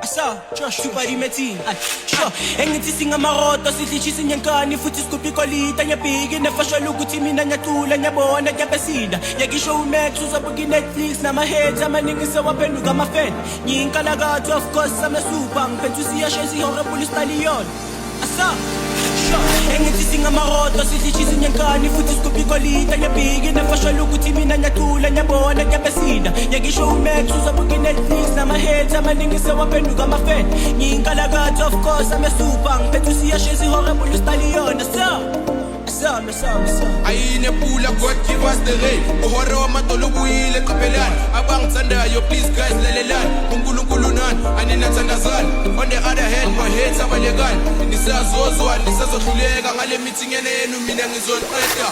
Asa, Chupa di metin. Sure, engithi singamaroto sidlichisa inyankani futhi sigubha ikolita nyabhiki nefashalo ukuthi mina nyacula nyabona nyabesida. Yakisho uMax uzabuka iNetflix nama-heads amaningi sewaphenduka ama-fan. Nyinkalakatho of course amasupa ngiphethe usiyashe sihorrible stallion. Asa, engithi singamaroto sidlichisa inyankani futhi sigubha ikolita nyabhiki nefashalo ukuthi mina nyacula nyabona nyabesida. Yakisho uMax uzabuka iNetflix nama-heads amaningi sewaphenduka ama-fan. Nyinkalakatho of course amasupa ngiphethe usiyashe sihorrible stallion. Asa, ayine pula God give us the rain uhore wamadolo ubuyile qaphelani abangithandayo please guys lalelani uNkulunkulu nani aninathandazana on the other hand my heads abalekani nisazozwa nisazohluleka ngale meeting yenu mina ngizonqeda